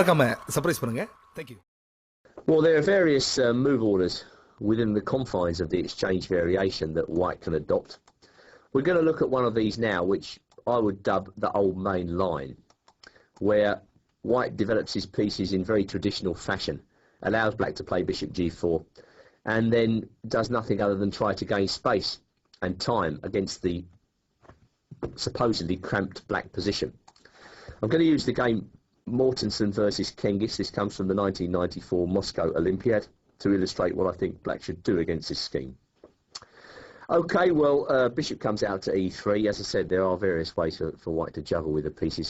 மறக்காம சர்ப்ரைஸ் பண்ணுங்க. Thank you. Well, there are various move orders within the confines of the exchange variation that white can adopt. We're going to look at one of these now, which I would dub the old main line, where white develops his pieces in very traditional fashion, allows black to play bishop g4, and then does nothing other than try to gain space and time against the supposedly cramped black position. I'm going to use the game Mortensen versus Kengis. This comes from the 1994 Moscow Olympiad to illustrate what I think black should do against this scheme. Okay, well, bishop comes out to e3. As I said, there are various ways for white to juggle with the pieces.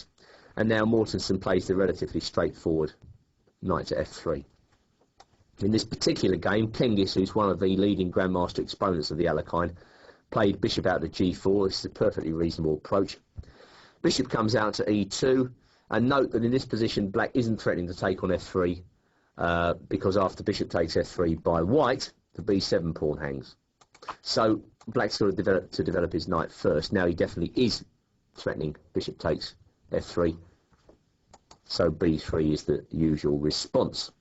And now Mortensen plays the relatively straightforward knight to f3. In this particular game, Kengis, who's one of the leading grandmaster exponents of the Alekhine, played bishop out to g4. This is a perfectly reasonable approach. Bishop comes out to e2. And note that in this position, black isn't threatening to take on f3, because after bishop takes f3 by white, the b7 pawn hangs. So black's got to develop his knight first. Now he definitely is threatening bishop takes f3. So b3 is the usual response.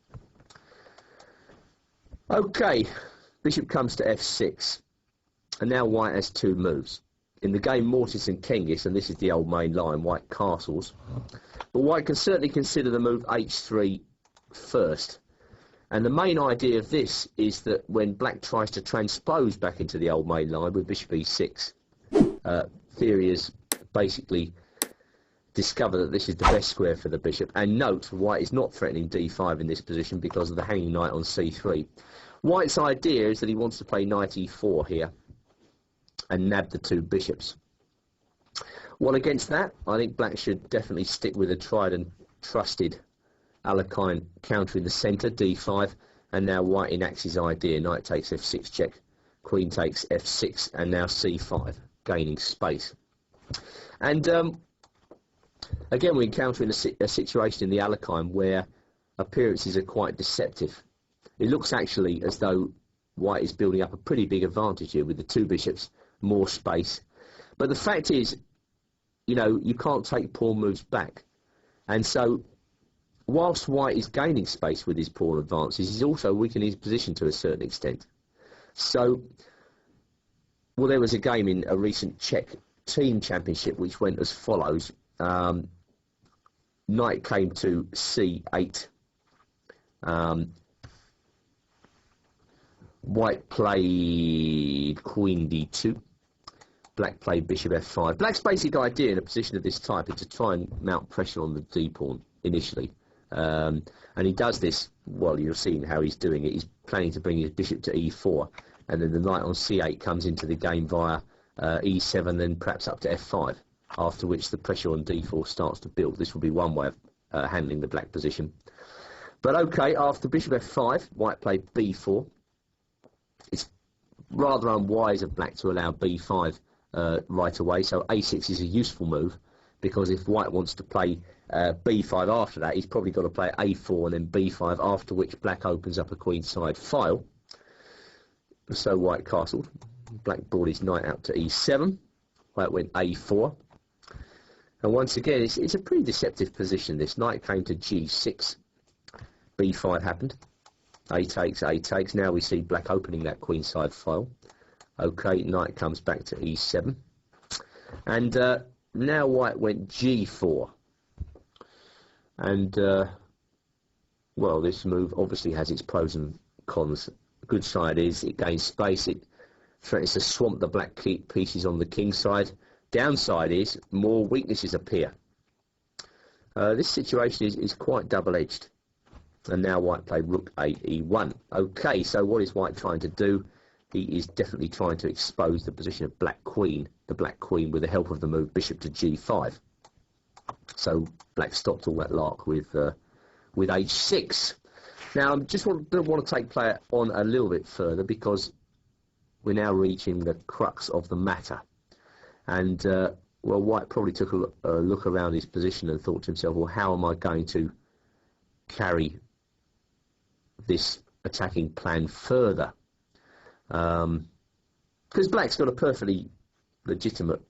Okay, bishop comes to f6. And now white has two moves. In the game Mortensen Kengis, and this is the old main line, white castles. But white can certainly consider the move h3 first. And the main idea of this is that when black tries to transpose back into the old main line with bishop e6, theory basically discover that this is the best square for the bishop. And note, white is not threatening d5 in this position because of the hanging knight on c3. White's idea is that he wants to play knight e4 here and nab the two bishops. Well, against that, I think black should definitely stick with a tried and trusted Alekhine counter in the centre, d5, and now white enacts his idea. Knight takes f6 check, queen takes f6, and now c5, gaining space. And again, we're encountering a situation in the Alekhine where appearances are quite deceptive. It looks actually as though white is building up a pretty big advantage here with the two bishops, more space. But the fact is, you know, you can't take pawn moves back. And so, whilst white is gaining space with his pawn advances, he's also weakening his position to a certain extent. So, well, there was a game in a recent Czech team championship which went as follows. Knight came to c8. White played queen d2. Black played bishop f5. Black's basic idea in a position of this type is to try and mount pressure on the d-pawn initially. And he does this, well, you're seeing how he's doing it. He's planning to bring his bishop to e4, and then the knight on c8 comes into the game via e7, then perhaps up to f5, after which the pressure on d4 starts to build. This will be one way of handling the black position. But okay, after bishop f5, white played b4. It's rather unwise of black to allow b5 right away, so a6 is a useful move, because if white wants to play b5 after that, he's probably got to play a4 and then b5, after which black opens up a queenside file. So white castled. Black brought his knight out to e7. White went a4. And once again, it's a pretty deceptive position. This knight came to g6. b5 happened. A takes. Now we see black opening that queenside file. Okay, knight comes back to e7. And now white went g4. And, well, this move obviously has its pros and cons. Good side is it gains space. It threatens to swamp the black pieces on the king side. Downside is more weaknesses appear. This situation is quite double-edged. And now white played rook e1. Okay, so what is white trying to do? He is definitely trying to expose the position of the black queen, with the help of the move bishop to g5. So black stopped all that lark with h6. Now I just want to take play on a little bit further, because we're now reaching the crux of the matter. And well, white probably took a look around his position and thought to himself, well, how am I going to carry this attacking plan further? Because black's got a perfectly legitimate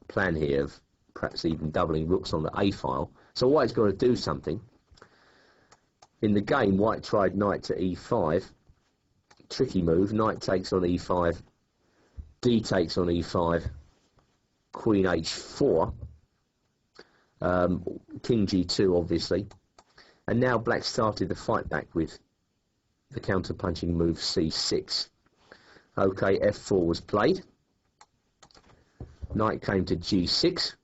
plan here of perhaps even doubling rooks on the a file. So white's got to do something. In the game, white tried knight to e5. Tricky move. Knight takes on e5. D takes on e5. Queen h4. King g2, obviously. And now black started the fight back with the counter-punching move c6. Okay, f4 was played. Knight came to g6,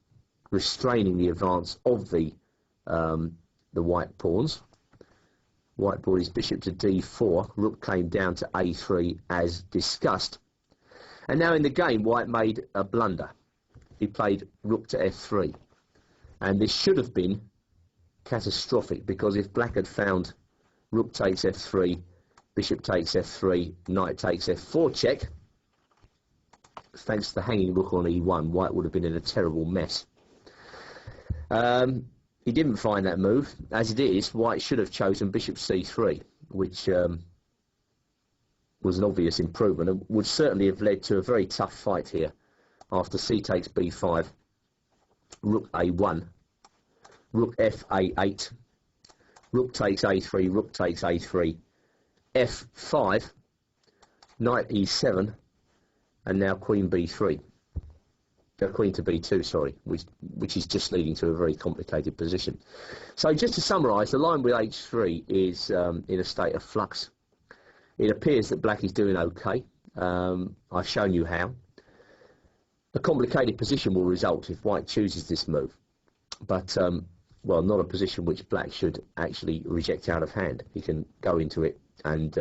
restraining the advance of the white pawns. White brought his bishop to d4. Rook came down to a3 as discussed. And now in the game, white made a blunder. He played rook to f3. And this should have been catastrophic, because if black had found rook takes f3, bishop takes f3, knight takes f4 check, thanks to the hanging rook on e1, white would have been in a terrible mess. He didn't find that move. As it is, white should have chosen bishop c3, which was an obvious improvement and would certainly have led to a very tough fight here. After c takes b5, rook a1, rook f a8, rook takes a3, rook takes a3, f5, knight e7, and now queen b3. Queen to b2, sorry, which is just leading to a very complicated position. So just to summarise, the line with h3 is in a state of flux. It appears that black is doing okay. I've shown you how. A complicated position will result if white chooses this move, but well, not a position which black should actually reject out of hand. He can go into it and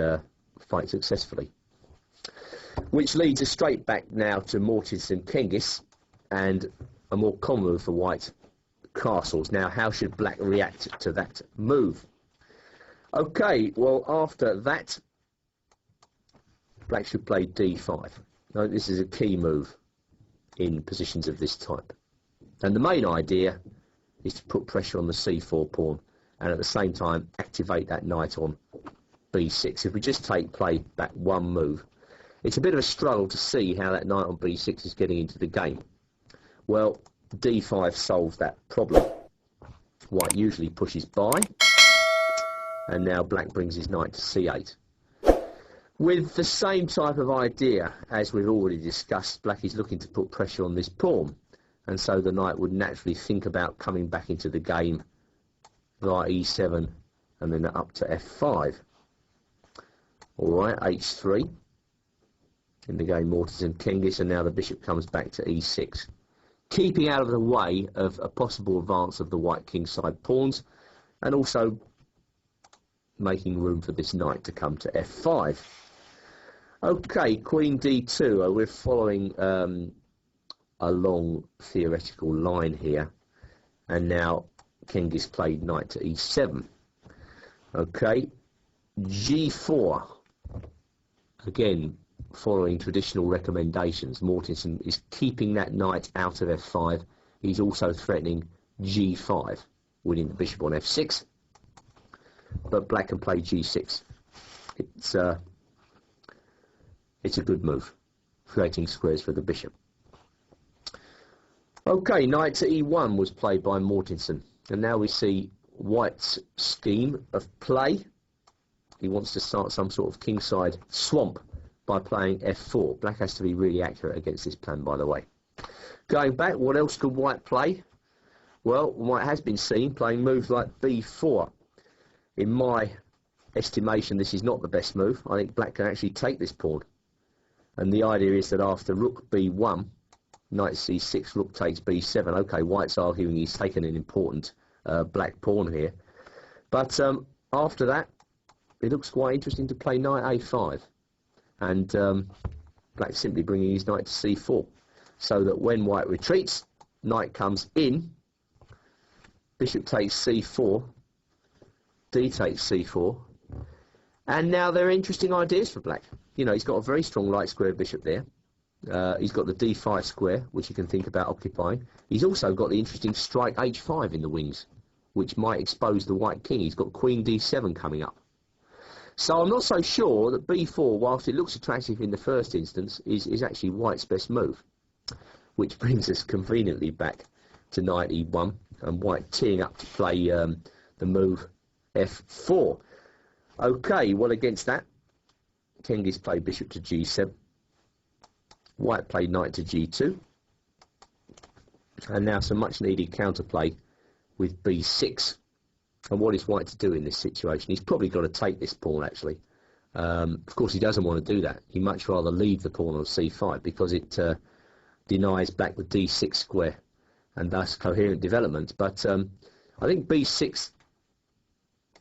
fight successfully. Which leads us straight back now to Mortensen-Kengis and a more common move for white, castles. Now, how should black react to that move? Okay, well, after that, black should play d5. Now, this is a key move in positions of this type. And the main idea is to put pressure on the c4 pawn and at the same time activate that knight on b6. If we just play back one move, it's a bit of a struggle to see how that knight on b6 is getting into the game. Well, d5 solves that problem. White usually pushes by, and now black brings his knight to c8. With the same type of idea as we've already discussed, black is looking to put pressure on this pawn, and so the knight would naturally think about coming back into the game via e7 and then up to f5. Alright, h3 in the game Mortensen-Kengis, and now the bishop comes back to e6, keeping out of the way of a possible advance of the white kingside pawns, and also making room for this knight to come to f5. Okay, queen d2. We're following a long theoretical line here, and now Kengis played knight to e7. Okay, g4. Again, following traditional recommendations, Mortensen is keeping that knight out of f5. He's also threatening g5, winning the bishop on f6. But black can play g6. It's a good move, creating squares for the bishop. Okay, knight to e1 was played by Mortensen, and now we see white's scheme of play. He wants to start some sort of kingside swamp by playing f4. Black has to be really accurate against this plan, by the way. Going back, what else could white play? Well, white has been seen playing moves like b4. In my estimation, this is not the best move. I think black can actually take this pawn. And the idea is that after rook b1, knight c6, rook takes b7. Okay, white's arguing he's taken an important black pawn here. But after that, it looks quite interesting to play knight a5. And black simply bringing his knight to c4. So that when white retreats, knight comes in, bishop takes c4, d takes c4. And now there are interesting ideas for black. You know, he's got a very strong light square bishop there. He's got the d5 square, which he can think about occupying. He's also got the interesting strike h5 in the wings, which might expose the white king. He's got queen d7 coming up. So I'm not so sure that b4, whilst it looks attractive in the first instance, is actually white's best move. Which brings us conveniently back to knight e1, and white teeing up to play the move f4. Okay, well against that, Kengis played bishop to g7. White played knight to g2. And now some much needed counterplay with b6. And what is White to do in this situation? He's probably got to take this pawn, actually. Of course, he doesn't want to do that. He'd much rather leave the pawn on c5 because it denies Black the d6 square and thus coherent development. But I think b6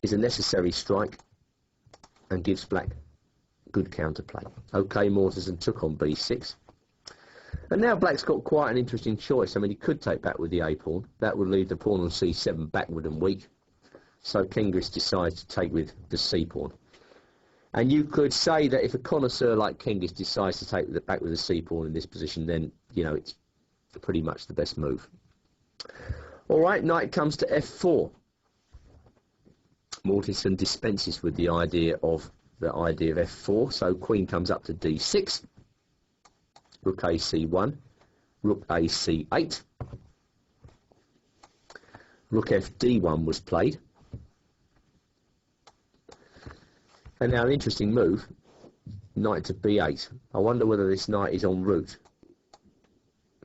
is a necessary strike and gives Black good counterplay. Okay, Mortensen took on b6. And now Black's got quite an interesting choice. I mean, he could take back with the a-pawn. That would leave the pawn on c7 backward and weak. So Kengis decides to take with the c-pawn. And you could say that if a connoisseur like Kengis decides to take back with the c-pawn in this position, then, you know, it's pretty much the best move. All right, knight comes to f4. Mortensen dispenses with the idea of f4. So queen comes up to d6. Rook a c1. Rook a c8. Rook f d1 was played. And now an interesting move, knight to b8. I wonder whether this knight is en route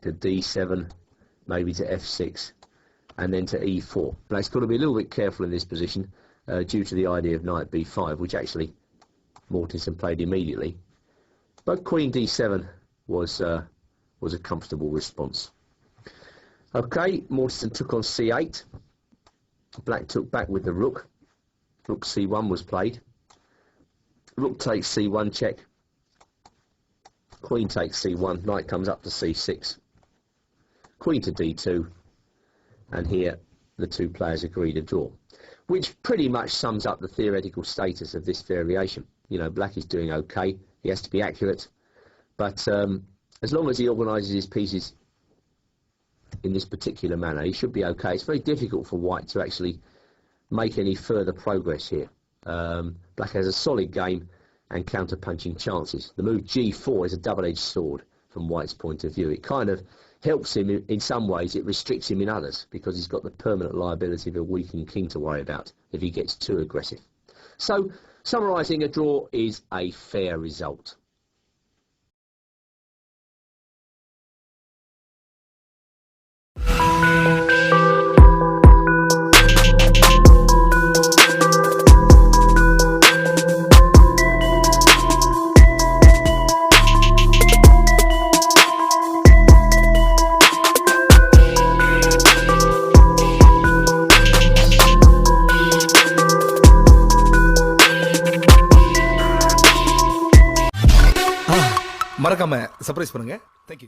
to d7, maybe to f6, and then to e4. But it's got to be a little bit careful in this position due to the idea of knight b5, which actually Mortensen played immediately. But queen d7 was a comfortable response. Okay, Mortensen took on c8. Black took back with the rook. Rook c1 was played. Rook takes c1 check. Queen takes c1. Knight comes up to c6. Queen to d2. And here the two players agree to draw, which pretty much sums up the theoretical status of this variation. You know, Black is doing okay. He has to be accurate. But as long as he organises his pieces in this particular manner, he should be okay. It's very difficult for White to actually make any further progress here. Black has a solid game and counter-punching chances. The move g4 is a double-edged sword from White's point of view. It kind of helps him in some ways, it restricts him in others, because he's got the permanent liability of a weakened king to worry about if he gets too aggressive. So, summarising, a draw is a fair result. மறக்காம surprise பண்ணுங்க. Thank you.